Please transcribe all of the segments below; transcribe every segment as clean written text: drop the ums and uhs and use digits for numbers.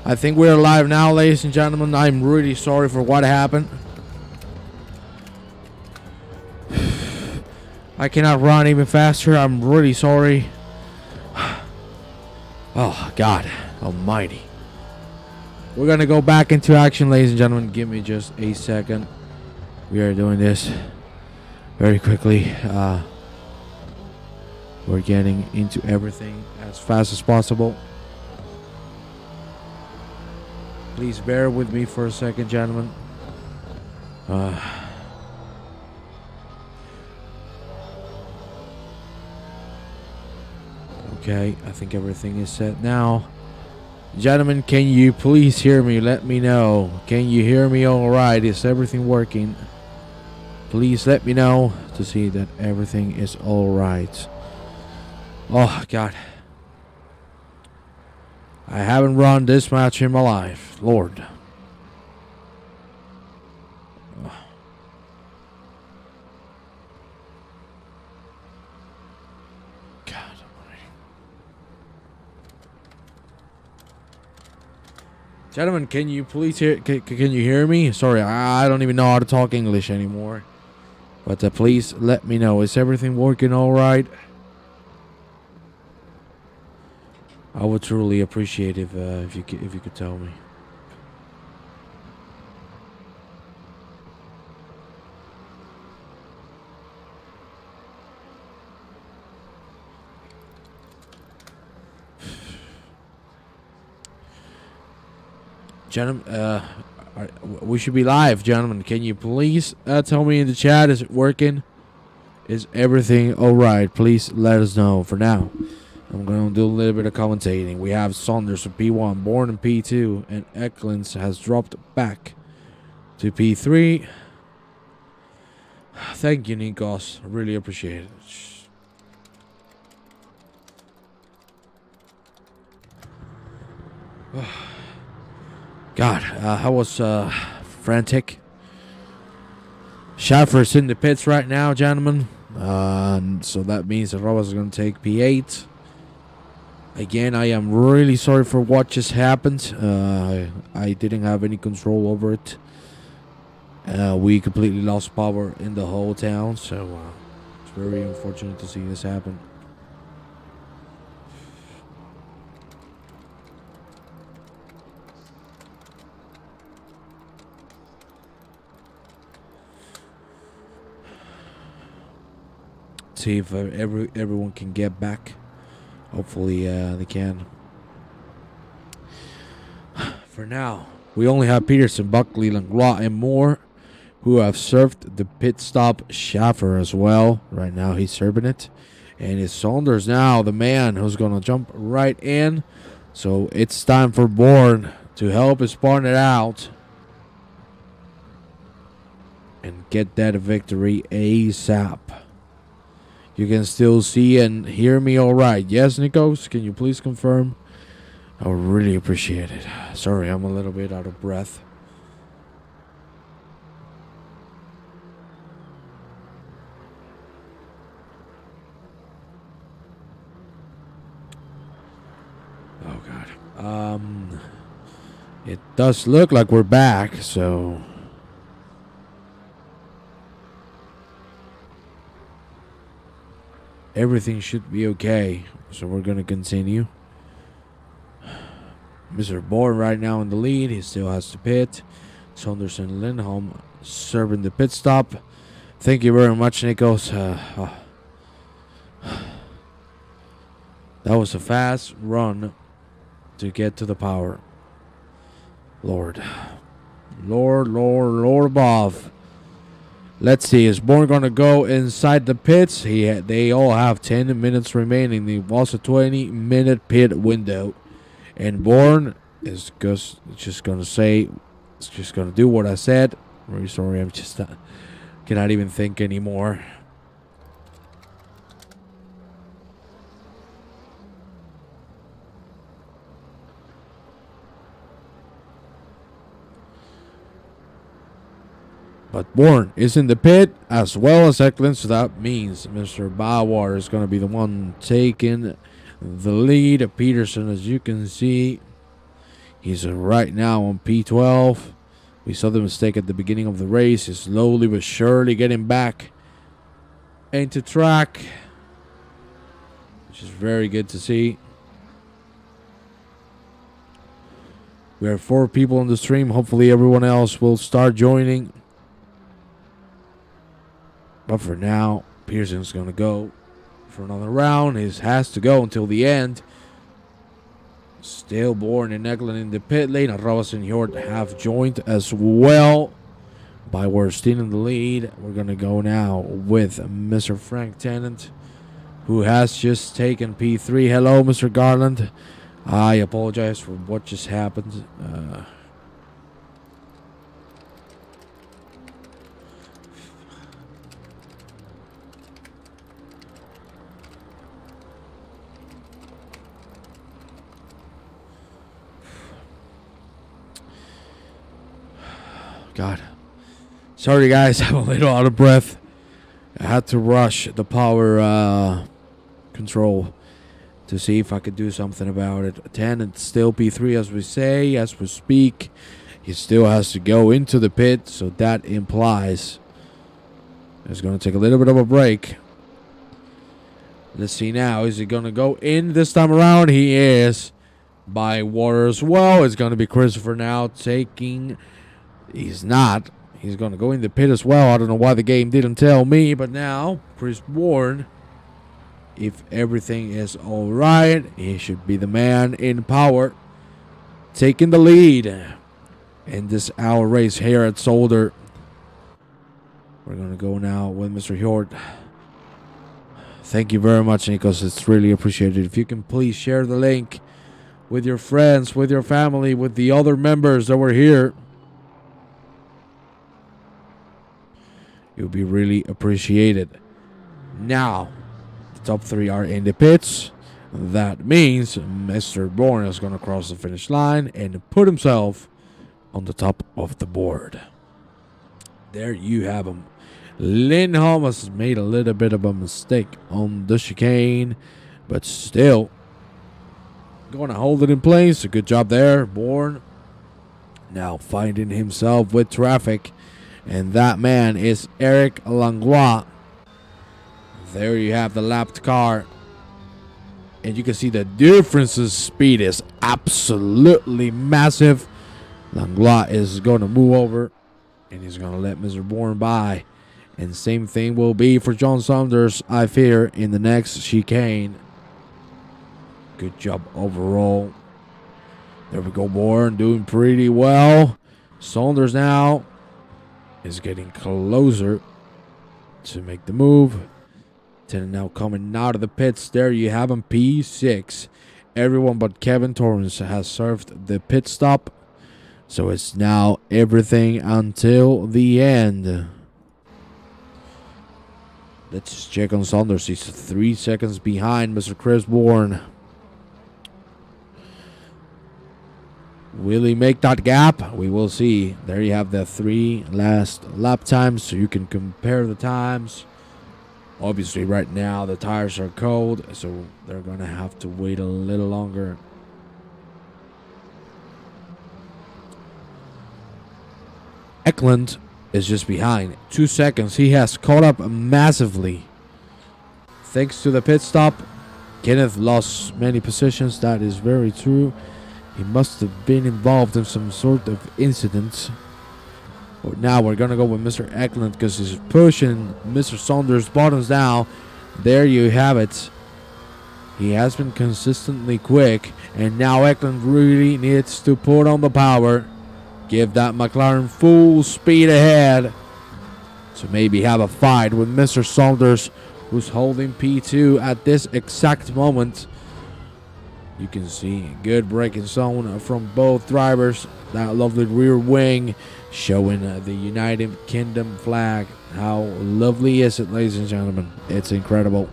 I think we're live now, ladies and gentlemen. I'm really sorry for what happened. I cannot run even faster. I'm really sorry. Oh, God almighty. We're going to go back into action, ladies and gentlemen. Give me just a second. We are doing this very quickly. We're getting into everything as fast as possible. Please bear with me for a second, gentlemen. Okay, I think everything is set now. Gentlemen, can you please hear me? Let me know. Can you hear me all right? Is everything working? Please let me know to see that everything is all right. Oh, God. I haven't run this much in my life. Lord. Oh. God. Gentlemen, can you please hear? Can you hear me? Sorry, I don't even know how to talk English anymore. But please let me know. Is everything working all right? I would truly appreciate if you could tell me. Gentlemen, we should be live, gentlemen. Can you please tell me in the chat? Is it working? Is everything all right? Please let us know. For now, I'm going to do a little bit of commentating. We have Saunders in P1, Bourne in P2, and Eklund has dropped back to P3. Thank you, Nikos. I really appreciate it. God, I was frantic. Schaffer's in the pits right now, gentlemen. So that means that Roberts is going to take P8. Again, I am really sorry for what just happened. I didn't have any control over it. We completely lost power in the whole town, so it's very unfortunate to see this happen. See if everyone can get back. Hopefully they can. For now, we only have Peterson, Buckley, Langlois, and Moore, who have served the pit stop. Schaffer as well. Right now he's serving it. And it's Saunders now, the man who's going to jump right in. So it's time for Bourne to help his partner out and get that victory ASAP. You can still see and hear me all right. Yes, Nikos, can you please confirm? I would really appreciate it. Sorry, I'm a little bit out of breath. Oh, God. It does look like we're back, so... everything should be okay, so we're going to continue. Mr. Bourne right now in the lead. He still has to pit. Saunders and Lindholm serving the pit stop. Thank you very much, Nikos. That was a fast run to get to the power. Lord above. Let's see, is Bourne going to go inside the pits? They all have 10 minutes remaining. It was a 20-minute pit window. And Bourne is just going to say, it's just going to do what I said. I'm really sorry, I'm just cannot even think anymore. But Bourne is in the pit as well as Eklund, so that means Mr. Bauer is going to be the one taking the lead. Peterson, as you can see, He's right now on P12. We saw the mistake at the beginning of the race. He's slowly but surely getting back into track, which is very good to see. We have 4 people on the stream. Hopefully everyone else will start joining. But for now, Pearson's going to go for another round. He has to go until the end. Still Bourne and Eklund in the pit lane. Arrabas and Hjort have joined as well. By Werstein in the lead. We're going to go now with Mr. Frank Tennant, who has just taken P3. Hello, Mr. Garland. I apologize for what just happened. God. Sorry, guys. I'm a little out of breath. I had to rush the power control to see if I could do something about it. Tennant still P3 as we say, as we speak. He still has to go into the pit, so that implies it's going to take a little bit of a break. Let's see now. Is he going to go in this time around? He is. By water as well. It's going to be Christopher now taking... He's not. He's going to go in the pit as well. I don't know why the game didn't tell me, but now Chris Bourne, if everything is all right, he should be the man in power, taking the lead in this hour race here at Zolder. We're going to go now with Mr. Hjort. Thank you very much, Nikos. It's really appreciated. If you can please share the link with your friends, with your family, with the other members that were here. It would be really appreciated. Now, the top 3 are in the pits. That means Mr. Bourne is going to cross the finish line and put himself on the top of the board. There you have him. Lindholm has made a little bit of a mistake on the chicane, but still going to hold it in place. A good job there, Bourne. Now finding himself with traffic. And that man is Eric Langlois. There you have the lapped car. And you can see the difference in speed is absolutely massive. Langlois is going to move over. And he's going to let Mr. Bourne by. And same thing will be for John Saunders, I fear, in the next chicane. Good job overall. There we go, Bourne doing pretty well. Saunders now is getting closer to make the move. Tennant now coming out of the pits. There you have him, P6. Everyone but Kevin Torrance has served the pit stop. So it's now everything until the end. Let's check on Saunders. He's 3 seconds behind Mr. Chris Bourne. Will he make that gap? We will see. There you have the 3 last lap times, so you can compare the times. Obviously, right now, the tires are cold, so they're going to have to wait a little longer. Eklund is just behind. 2 seconds. He has caught up massively. Thanks to the pit stop, Kenneth lost many positions. That is very true. He must have been involved in some sort of incident. But now we're going to go with Mr. Eklund because he's pushing Mr. Saunders' buttons down. There you have it. He has been consistently quick. And now Eklund really needs to put on the power. Give that McLaren full speed ahead. To maybe have a fight with Mr. Saunders, who's holding P2 at this exact moment. You can see good braking zone from both drivers. That lovely rear wing showing the United Kingdom flag. How lovely is it, ladies and gentlemen? It's incredible.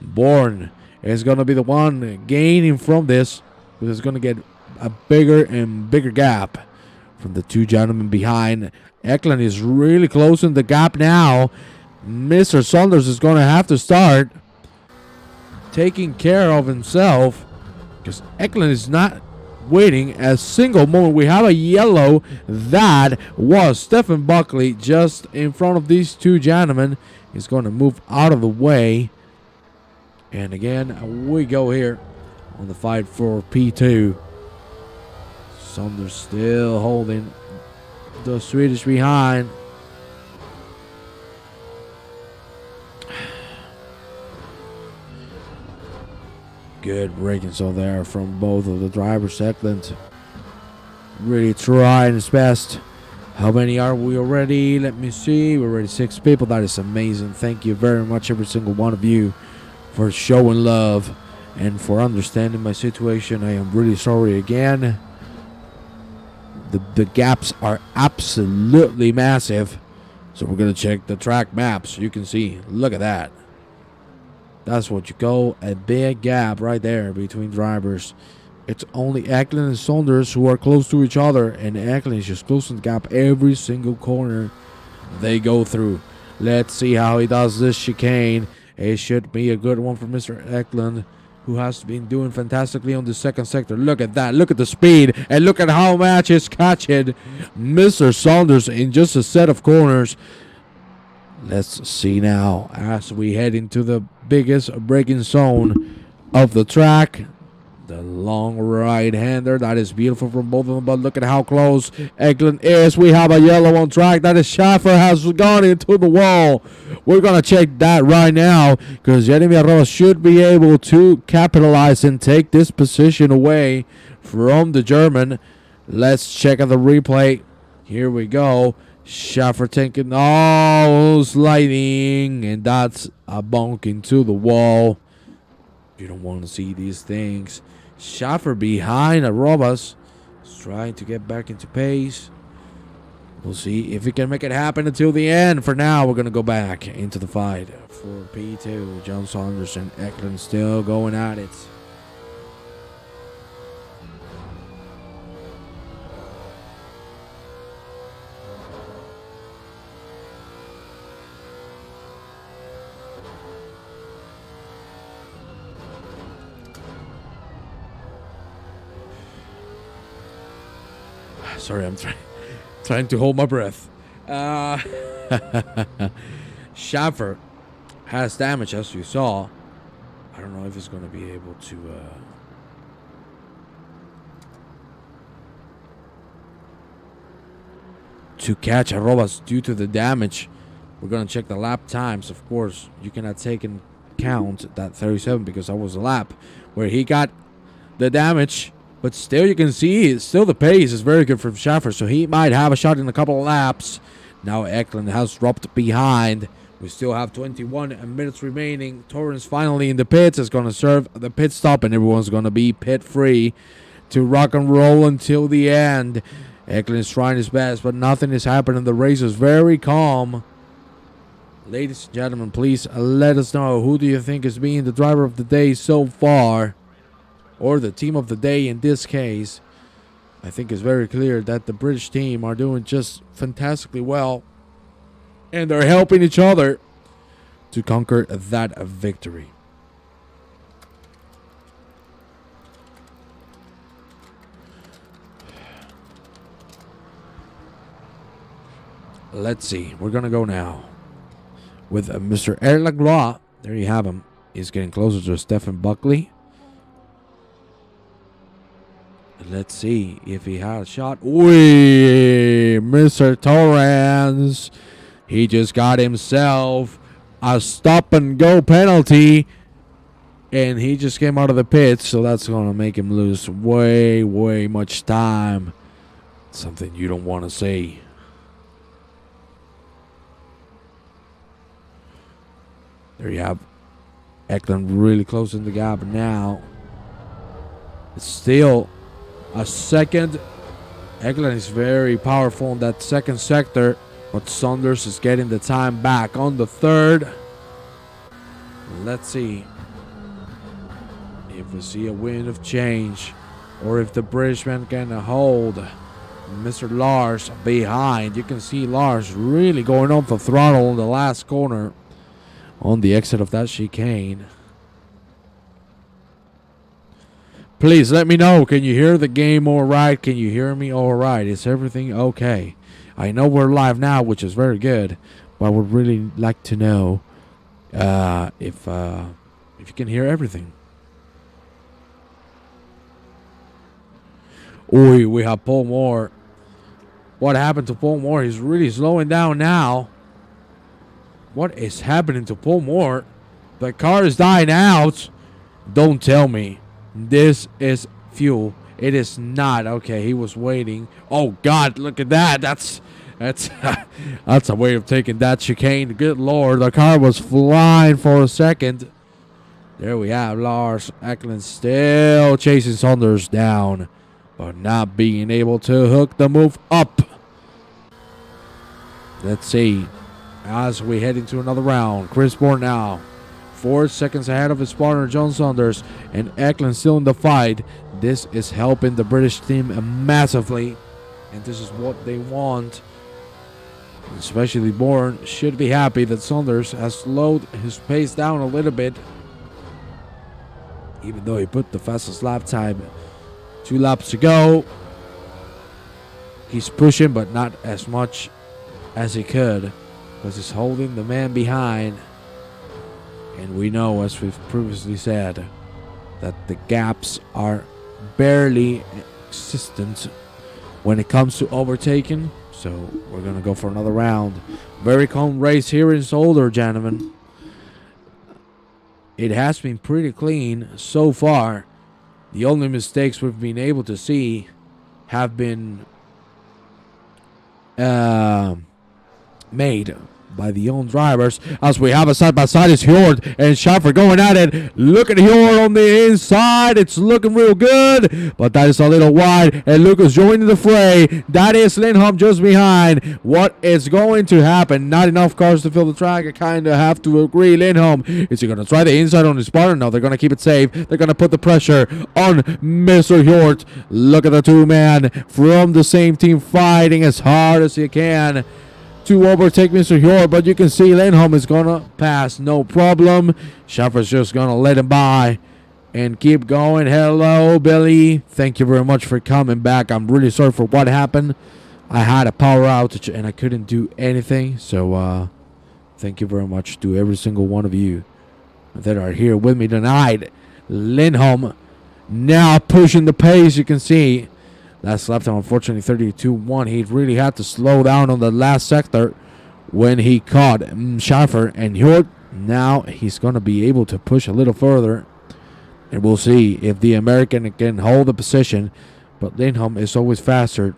Bourne is going to be the one gaining from this, but it's going to get a bigger and bigger gap from the 2 gentlemen behind. Eklund is really closing the gap now. Mr. Saunders is going to have to start taking care of himself, because Eklund is not waiting a single moment. We have a yellow. That was Stephen Buckley just in front of these two gentlemen. He's going to move out of the way. And again, we go here on the fight for P2. Zolder still holding the Swedish behind. Good braking so there from both of the drivers. Eklund really trying his best. How many are we already? Let me see. We're already 6 people. That is amazing. Thank you very much, every single one of you, for showing love and for understanding my situation. I am really sorry again. The gaps are absolutely massive. So we're going to check the track maps. You can see. Look at that. That's what you call a big gap right there between drivers. It's only Eklund and Saunders who are close to each other, and Eklund is just closing the gap every single corner they go through. Let's see how he does this chicane. It should be a good one for Mr. Eklund, who has been doing fantastically on the second sector. Look at that. Look at the speed, and look at how much he's catching Mr. Saunders in just a set of corners. Let's see now as we head into the biggest braking zone of the track. The long right-hander. That is beautiful from both of them, but look at how close Eklund is. We have a yellow on track. That is Schaffer has gone into the wall. We're going to check that right now because Jeremy Arroba should be able to capitalize and take this position away from the German. Let's check out the replay. Here we go. Schaffer taking, sliding, and that's a bunk into the wall. You don't want to see these things. Schaffer behind Arrobas, trying to get back into pace. We'll see if he can make it happen until the end. For now, we're going to go back into the fight for P2. John Saunders and Eklund still going at it. Sorry, I'm trying to hold my breath. Schaffer has damage, as you saw. I don't know if he's going to be able to catch Arrobas due to the damage. We're going to check the lap times. Of course, you cannot take in count that 37 because that was a lap where he got the damage. But still, you can see, still the pace is very good from Schaffer, so he might have a shot in a couple of laps. Now Eklund has dropped behind. We still have 21 minutes remaining. Torrance finally in the pits is going to serve the pit stop, and everyone's going to be pit-free to rock and roll until the end. Eklund is trying his best, but nothing is happening. The race is very calm. Ladies and gentlemen, please let us know, who do you think is being the driver of the day so far? Or the team of the day in this case. I think it's very clear that the British team are doing just fantastically well. And they're helping each other to conquer that victory. Let's see. We're going to go now with Mr. Eric Laglois. There you have him. He's getting closer to Stephen Buckley. Let's see if he had a shot. Wee, Mr. Torrance. He just got himself a stop-and-go penalty. And he just came out of the pits, so that's going to make him lose way, way much time. Something you don't want to see. There you have Eklund really closing the gap now. It's still a second. Eklund is very powerful in that second sector, but Saunders is getting the time back on the third. Let's see if we see a wind of change or if the Britishman can hold Mr. Lars behind. You can see Lars really going off the throttle in the last corner on the exit of that chicane. Please let me know. Can you hear the game all right? Can you hear me all right? Is everything okay? I know we're live now, which is very good, but I would really like to know if you can hear everything. Oi, we have Paul Moore. What happened to Paul Moore? He's really slowing down now. What is happening to Paul Moore? The car is dying out. Don't tell me this is fuel. It is not. Okay, he was waiting. Oh God, look at that. That's that's a way of taking that chicane. Good Lord, the car was flying for a second. There we have Lars Eklund still chasing Saunders down, but not being able to hook the move up. Let's see. As we head into another round, Chris Bourne now 4 seconds ahead of his partner John Saunders, and Eklund still in the fight. This is helping the British team massively, and this is what they want. Especially Bourne should be happy that Saunders has slowed his pace down a little bit, even though he put the fastest lap time 2 laps to go. He's pushing, but not as much as he could, because he's holding the man behind. And we know, as we've previously said, that the gaps are barely existent when it comes to overtaking. So we're going to go for another round. Very calm race here in Zolder, gentlemen. It has been pretty clean so far. The only mistakes we've been able to see have been made by the own drivers. As we have a side-by-side is Hjord and Schaffer going at it. Look at Hjord on the inside. It's looking real good, but that is a little wide, and Lucas joining the fray. That is Lindholm just behind. What is going to happen? Not enough cars to fill the track. I kind of have to agree. Lindholm, is he going to try the inside on his partner? No, they're going to keep it safe. They're going to put the pressure on Mr. Hjord. Look at the two men from the same team fighting as hard as they can to overtake Mr. Hjord, but you can see Lindholm is going to pass, no problem. Schaffer's just going to let him by and keep going. Hello, Billy. Thank you very much for coming back. I'm really sorry for what happened. I had a power outage and I couldn't do anything, so thank you very much to every single one of you that are here with me tonight. Lindholm now pushing the pace, you can see. Last lap time, unfortunately, 32-1. He really had to slow down on the last sector when he caught Schaffer and Hjord. Now he's going to be able to push a little further, and we'll see if the American can hold the position. But Lindholm is always faster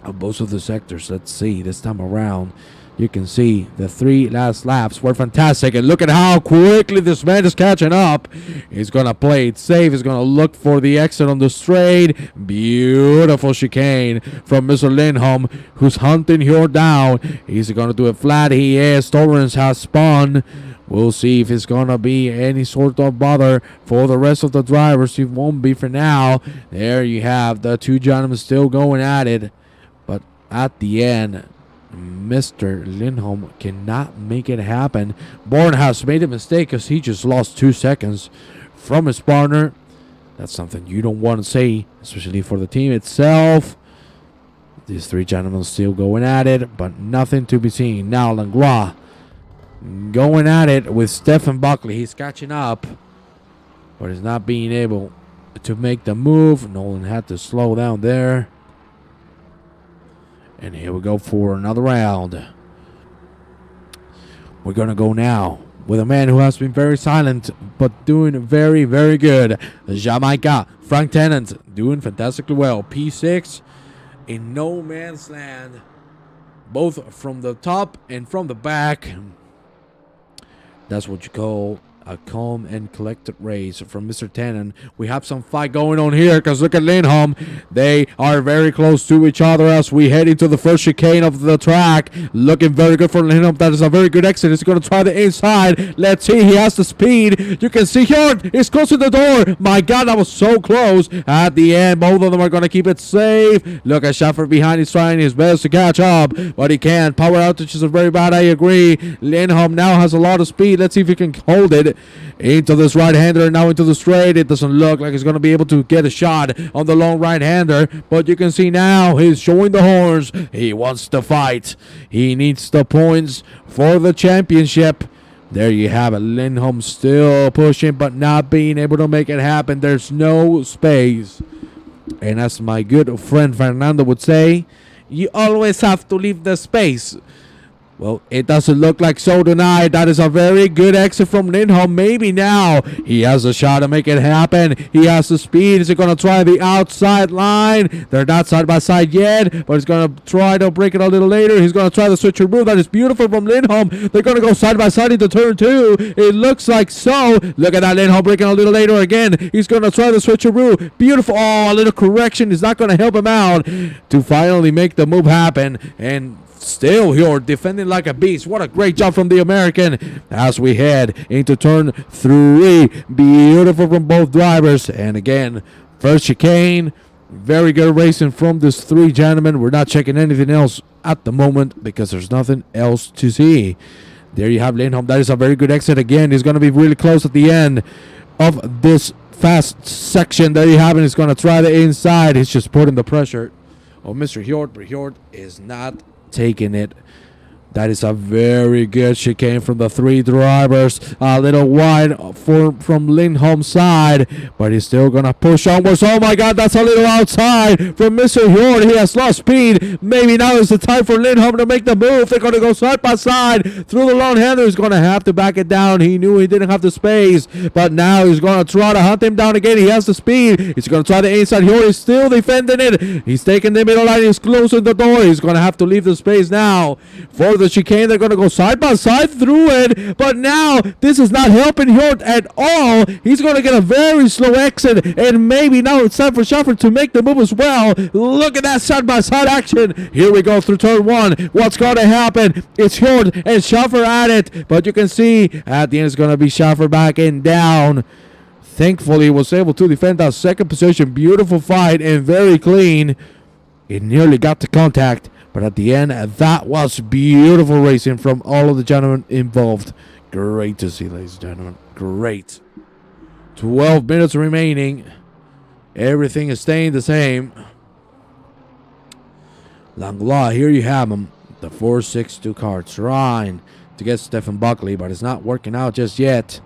on both of the sectors. Let's see this time around. You can see the 3 last laps were fantastic. And look at how quickly this man is catching up. He's going to play it safe. He's going to look for the exit on the straight. Beautiful chicane from Mr. Lindholm, who's hunting Hjord down. He's going to do it flat. He is. Torrance has spun. We'll see if it's going to be any sort of bother for the rest of the drivers. It won't be for now. There you have the two gentlemen still going at it. But at the end, Mr. Lindholm cannot make it happen. Bourne has made a mistake because he just lost 2 seconds from his partner. That's something you don't want to say, especially for the team itself. These three gentlemen still going at it, but nothing to be seen. Now Langlois going at it with Stephen Buckley. He's catching up, but he's not being able to make the move. Nolan had to slow down there. And here we go for another round. We're going to go now with a man who has been very silent, but doing very, very good. Jamaica, Frank Tennant, doing fantastically well. P6 in no man's land, both from the top and from the back. That's what you call a calm and collected race from Mr. Tannen. We have some fight going on here because look at Lindholm. They are very close to each other as we head into the first chicane of the track. Looking very good for Lindholm. That is a very good exit. He's going to try the inside. Let's see. He has the speed. You can see Hjord is closing the door. My God, that was so close. At the end, both of them are going to keep it safe. Look at Schaffer behind. He's trying his best to catch up, but he can't. Power outages are very bad. I agree. Lindholm now has a lot of speed. Let's see if he can hold it. into this right-hander, now into the straight. It doesn't look like he's going to be able to get a shot on the long right-hander, but you can see now he's showing the horns. He wants to fight. He needs the points for the championship. There you have it. Lindholm still pushing, but not being able to make it happen. There's no space. And as my good friend Fernando would say, you always have to leave the space. Well, it doesn't look like so tonight. That is a very good exit from Lindholm. Maybe now he has a shot to make it happen. He has the speed. Is he going to try the outside line? They're not side by side yet, but he's going to try to break it a little later. He's going to try the switcheroo. That is beautiful from Lindholm. They're going to go side by side into turn 2. It looks like so. Look at that. Lindholm breaking a little later again. He's going to try the switcheroo. Beautiful. Oh, a little correction is not going to help him out to finally make the move happen. And still here defending like a beast. What a great job from the American as we head into turn 3. Beautiful from both drivers. And again, first chicane. Very good racing from these 3 gentlemen. We're not checking anything else at the moment because there's nothing else to see. There you have Lindholm. That is a very good exit again. He's going to be really close at the end of this fast section. There you have it. He's going to try the inside. He's just putting the pressure on Mr. Hjort, but Hjort is not taking it. That is a very good chicane from the 3 drivers. A little wide from Lindholm's side, but he's still going to push onwards. Oh my God, that's a little outside from Mr. Hjort. He has lost speed. Maybe now is the time for Lindholm to make the move. They're going to go side by side through the long hander. He's going to have to back it down. He knew he didn't have the space, but now he's going to try to hunt him down again. He has the speed. He's going to try the inside. Hjort is still defending it. He's taking the middle line. He's closing the door. He's going to have to leave the space now for the chicane. They're going to go side by side through it, but now this is not helping Hjort at all. He's going to get a very slow exit, and maybe now it's time for Schaffer to make the move as well. Look at that side by side action. Here we go through turn 1. What's going to happen? It's Hjort and Schaffer at it, but you can see at the end it's going to be Schaffer backing down. Thankfully, he was able to defend that second position. Beautiful fight and very clean. It nearly got to contact, but at the end, that was beautiful racing from all of the gentlemen involved. Great to see, ladies and gentlemen. Great. 12 minutes remaining. Everything is staying the same. Langlois, here you have him. The 4-6-2 car trying to get Stephen Buckley, but it's not working out just yet.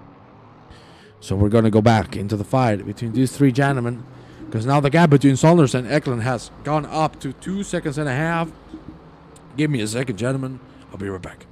So we're going to go back into the fight between these 3 gentlemen, because now the gap between Zolder and Eklund has gone up to 2.5 seconds. Give me a second, gentlemen. I'll be right back.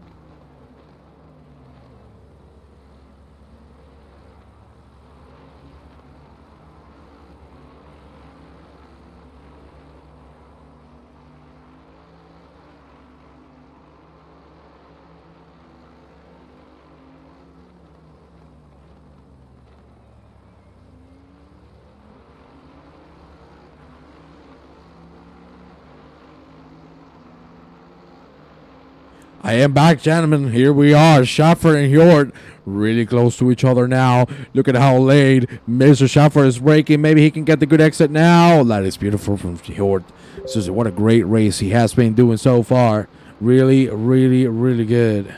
I am back, gentlemen. Here we are. Schaffer and Hjort really close to each other now. Look at how late Mr. Schaffer is braking. Maybe he can get the good exit now. That is beautiful from Hjort. Seriously, what a great race he has been doing so far. Really, really, really good.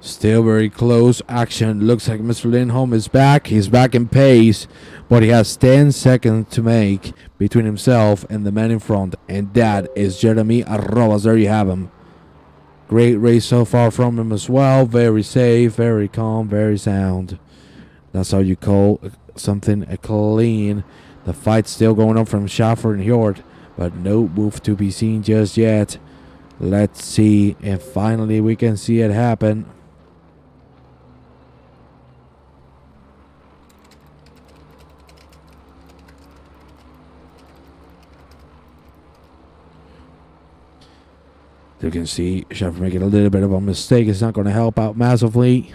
Still very close action. Looks like Mr. Lindholm is back. He's back in pace, but he has 10 seconds to make between himself and the man in front, and that is Jeremy Arrobas. There you have him. Great race so far from him as well. Very safe, very calm, very sound. That's how you call something a clean. The fight's still going on from Schaffer and Hjort, but no move to be seen just yet. Let's see if finally we can see it happen. You can see Schaffer making a little bit of a mistake. It's not going to help out massively.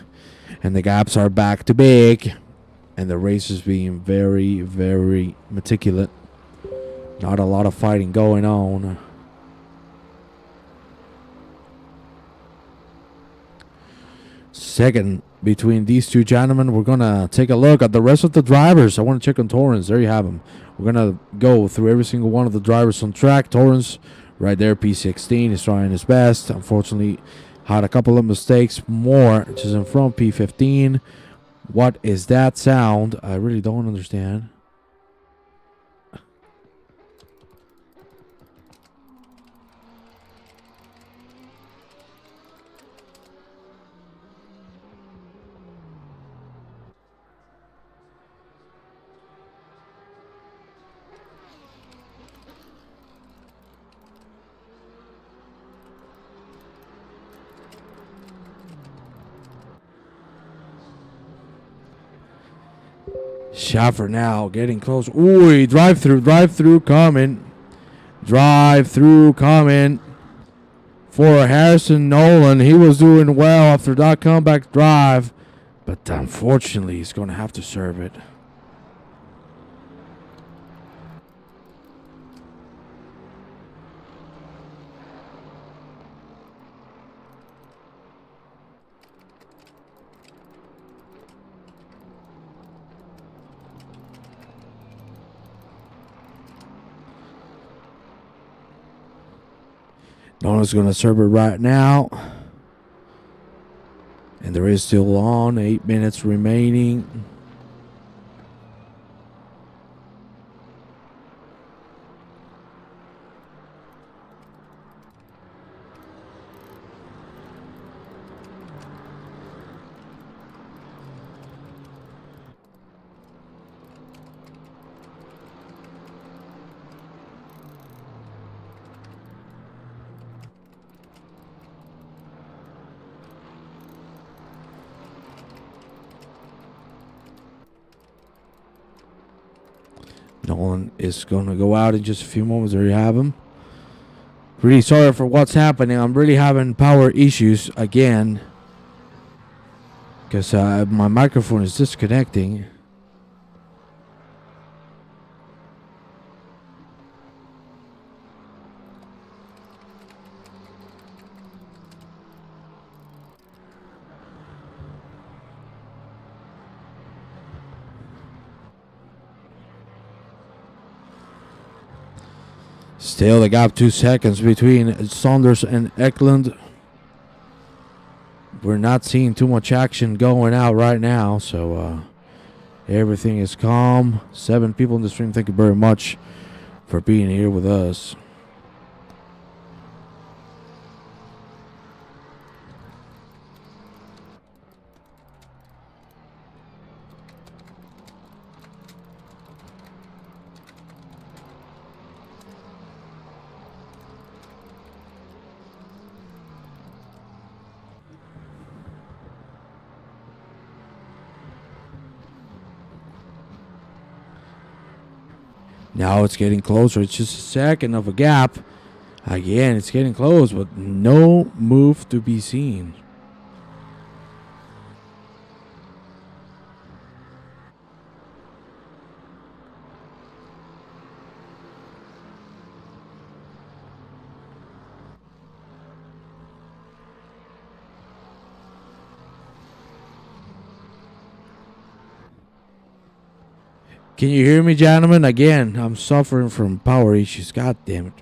And the gaps are back to big. And the race is being very, very meticulous. Not a lot of fighting going on. second between these two gentlemen. We're going to take a look at the rest of the drivers. I want to check on Torrance. There you have them. We're going to go through every single one of the drivers on track. Torrance, right there, P16, is trying his best. Unfortunately, had a couple of mistakes more just in front. P15. What is that sound? I really don't understand. Schaffer now getting close. Ooh, drive through coming. Drive through coming for Harrison Nolan. He was doing well after that comeback drive, but unfortunately he's going to have to serve it. Nolan's going to serve it right now. And there is still on. 8 minutes remaining. Nolan is going to go out in just a few moments. There you have him. Really sorry for what's happening. I'm really having power issues again because my microphone is disconnecting. Still the gap 2 seconds between Saunders and Eklund. We're not seeing too much action going out right now, so everything is calm. 7 people in the stream, thank you very much for being here with us. Now it's getting closer. It's just a second of a gap. Again, it's getting close, but no move to be seen. Can you hear me, gentlemen? Again, I'm suffering from power issues. God damn it.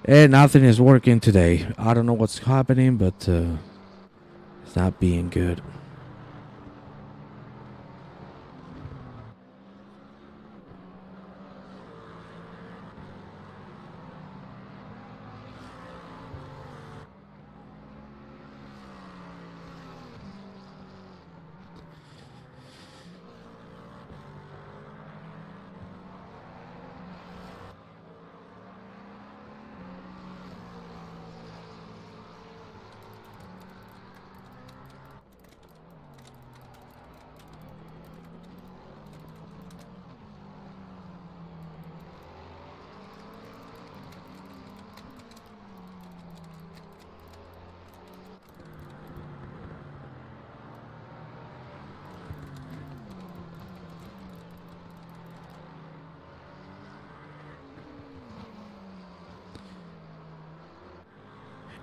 And nothing is working today. I don't know what's happening, but it's not being good.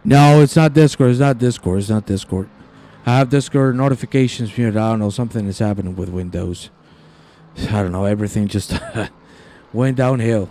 No, it's not Discord. It's not Discord. It's not Discord. I have Discord notifications muted. I don't know, something is happening with Windows. I don't know, everything just went downhill.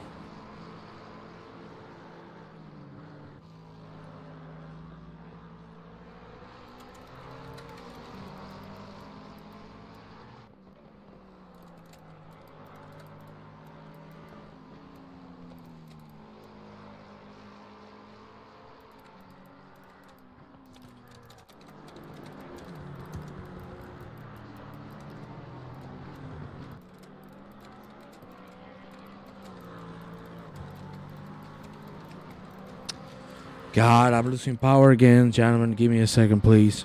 God, I'm losing power again. Gentlemen, give me a second, please.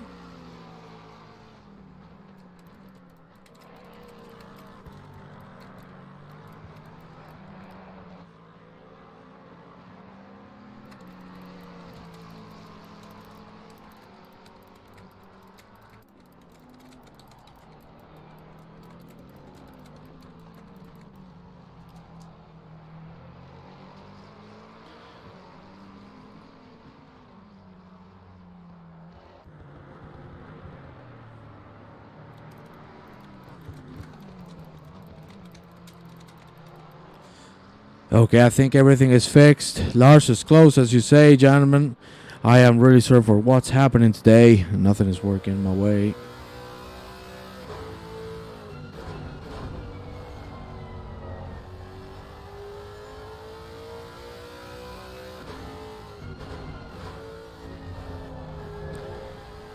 Okay, I think everything is fixed. Lars is close, as you say, gentlemen. I am really sorry for what's happening today. Nothing is working my way.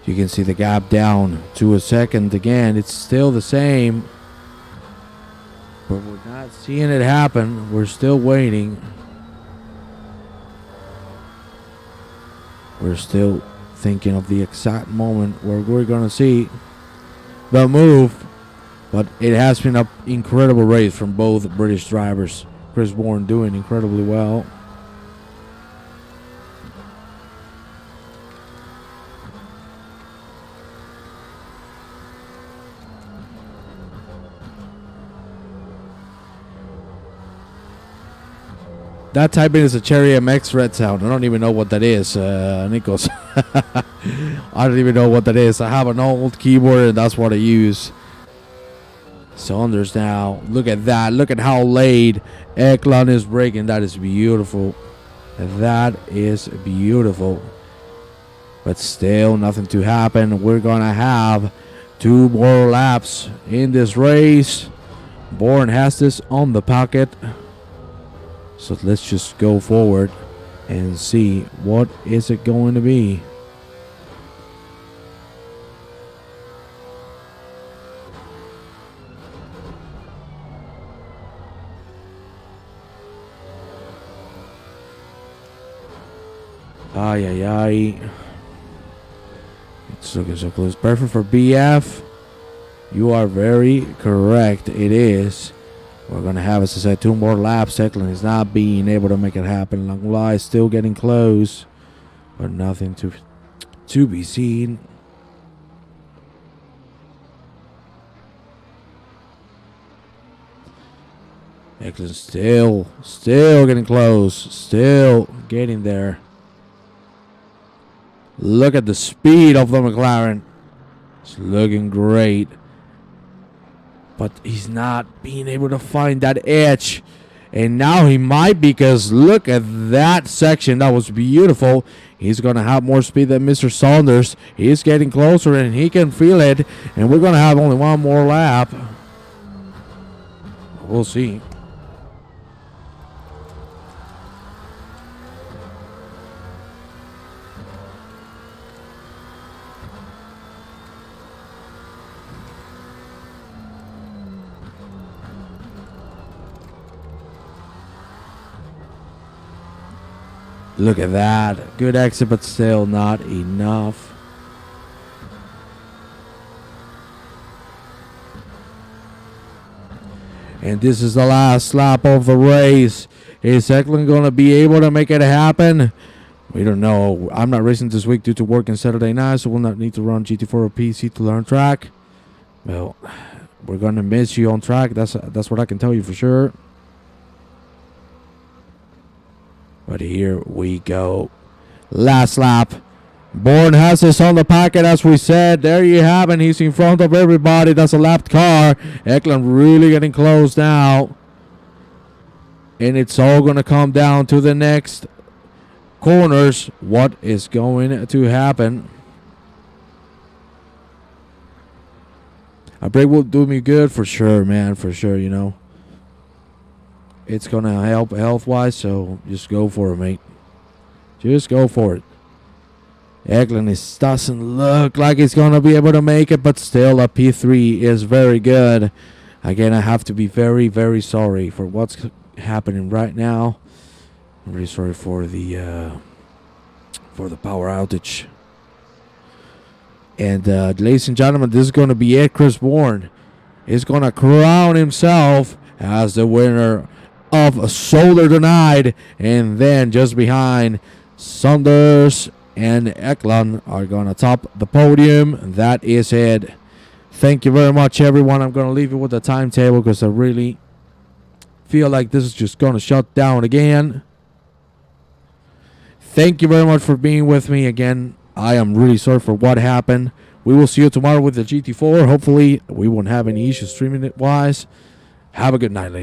You can see the gap down to a second again. It's still the same. But we're not seeing it happen. We're still waiting. We're still thinking of the exact moment where we're going to see the move. But it has been an incredible race from both British drivers. Chris Bourne doing incredibly well. That typing is a Cherry MX red sound. I don't even know what that is, Nikos. I don't even know what that is. I have an old keyboard and that's what I use. Saunders now. Look at that. Look at how late Eklund is braking. That is beautiful. That is beautiful. But still nothing to happen. We're going to have 2 more laps in this race. Bourne has this on the pocket. So let's just go forward and see what is it going to be. Ay, ay, ay. It's looking so close. Perfect for BF. You are very correct. It is. We're going to have, as I said, 2 more laps. Eklund is not being able to make it happen. Langlois is still getting close, but nothing to be seen. Eklund still getting close. Still getting there. Look at the speed of the McLaren. It's looking great. But he's not being able to find that edge. And now he might, because look at that section. That was beautiful. He's going to have more speed than Mr. Saunders. He's getting closer and he can feel it. And we're going to have only 1 more lap. We'll see. Look at that. Good exit, but still not enough. And this is the last lap of the race. Is Eklund going to be able to make it happen? We don't know. I'm not racing this week due to work on Saturday night, so we'll not need to run GT4 or PC to learn track. Well, we're going to miss you on track. That's what I can tell you for sure. But here we go. Last lap. Bourne has this on the packet, as we said. There you have it. He's in front of everybody. That's a lapped car. Eklund really getting close now. And it's all going to come down to the next corners. What is going to happen? A break will do me good for sure, man. For sure, you know. It's going to help health-wise, so just go for it, mate. Just go for it. Eklund doesn't look like he's going to be able to make it, but still a P3 is very good. Again, I have to be very, very sorry for what's happening right now. I'm really sorry for the power outage. And ladies and gentlemen, this is going to be it. Chris Bourne is going to crown himself as the winner of Zolder tonight. And then just behind, Saunders and Eklund are going to top the podium. That is it. Thank you very much, everyone. I'm going to leave you with the timetable because I really feel like this is just going to shut down again. Thank you very much for being with me again. I am really sorry for what happened. We will see you tomorrow with the GT4. Hopefully, we won't have any issues streaming it wise. Have a good night, ladies.